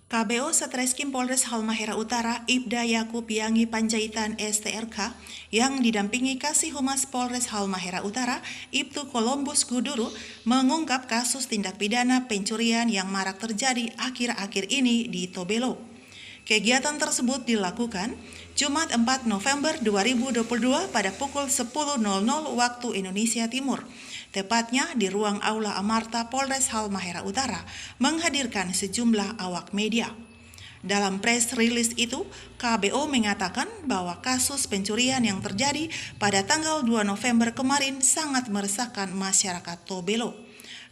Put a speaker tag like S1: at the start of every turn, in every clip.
S1: KBO Satreskrim Polres Halmahera Utara Ibda Yakub Yangi Panjaitan STRK yang didampingi Kasih Humas Polres Halmahera Utara Ibtu Columbus Guduru mengungkap kasus tindak pidana pencurian yang marak terjadi akhir-akhir ini di Tobelo. Kegiatan tersebut dilakukan Jumat 4 November 2022 pada pukul 10.00 waktu Indonesia Timur, tepatnya di ruang Aula Amarta Polres Halmahera Utara, menghadirkan sejumlah awak media. Dalam press release itu, KBO mengatakan bahwa kasus pencurian yang terjadi pada tanggal 2 November kemarin sangat meresahkan masyarakat Tobelo.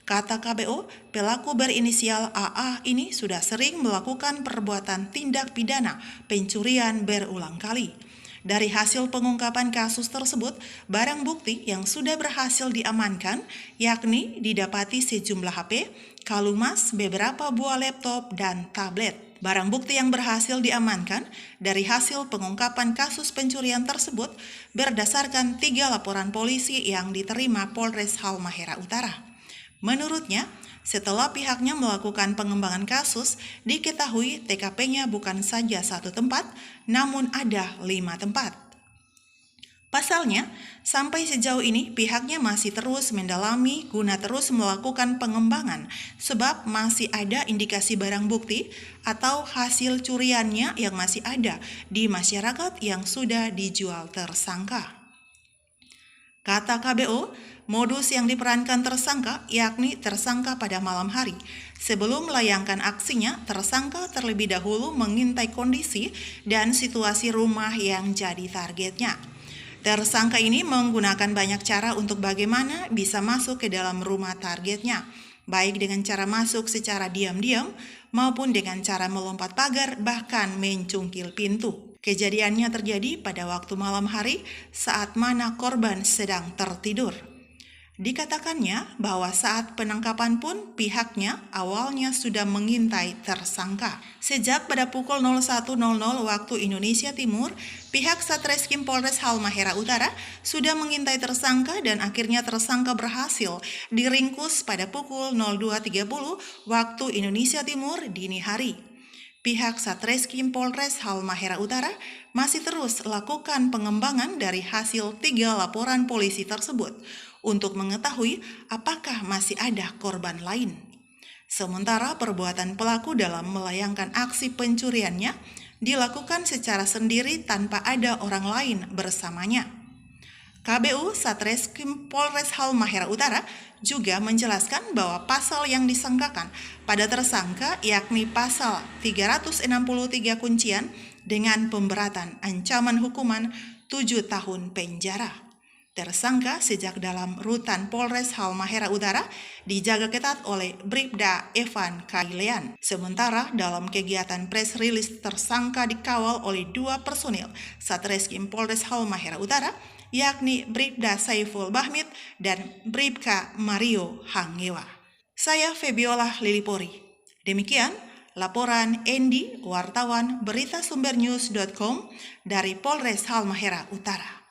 S1: Kata KBO, pelaku berinisial AA ini sudah sering melakukan perbuatan tindak pidana pencurian berulang kali. Dari hasil pengungkapan kasus tersebut, barang bukti yang sudah berhasil diamankan, yakni didapati sejumlah HP, kalung emas, beberapa buah laptop, dan tablet. Barang bukti yang berhasil diamankan dari hasil pengungkapan kasus pencurian tersebut berdasarkan 3 laporan polisi yang diterima Polres Halmahera Utara. Menurutnya, setelah pihaknya melakukan pengembangan kasus, diketahui TKP-nya bukan saja satu tempat, namun ada 5 tempat. Pasalnya, sampai sejauh ini pihaknya masih terus mendalami guna terus melakukan pengembangan sebab masih ada indikasi barang bukti atau hasil curiannya yang masih ada di masyarakat yang sudah dijual tersangka. Kata KBO, modus yang diperankan tersangka yakni tersangka pada malam hari. Sebelum melayangkan aksinya, tersangka terlebih dahulu mengintai kondisi dan situasi rumah yang jadi targetnya. Tersangka ini menggunakan banyak cara untuk bagaimana bisa masuk ke dalam rumah targetnya, baik dengan cara masuk secara diam-diam maupun dengan cara melompat pagar bahkan mencungkil pintu. Kejadiannya terjadi pada waktu malam hari saat mana korban sedang tertidur. Dikatakannya bahwa saat penangkapan pun pihaknya awalnya sudah mengintai tersangka. Sejak pada pukul 01.00 waktu Indonesia Timur, pihak Satreskrim Polres Halmahera Utara sudah mengintai tersangka dan akhirnya tersangka berhasil diringkus pada pukul 02.30 waktu Indonesia Timur dini hari. Pihak Satreskrim Polres Halmahera Utara masih terus lakukan pengembangan dari hasil 3 laporan polisi tersebut untuk mengetahui apakah masih ada korban lain. Sementara perbuatan pelaku dalam melayangkan aksi pencuriannya dilakukan secara sendiri tanpa ada orang lain bersamanya. KBU Satreskrim Polres Halmahera Utara juga menjelaskan bahwa pasal yang disangkakan pada tersangka yakni pasal 363 kuncian dengan pemberatan ancaman hukuman 7 tahun penjara. Tersangka sejak dalam rutan Polres Halmahera Utara dijaga ketat oleh Bribda Evan Kailean. Sementara dalam kegiatan press release tersangka dikawal oleh 2 personil Satreskrim Polres Halmahera Utara, yakni Bribda Saiful Bahmid dan Bribka Mario Hangewa. Saya Febiola Lilipori. Demikian laporan Endi, wartawan beritasumbernews.com dari Polres Halmahera Utara.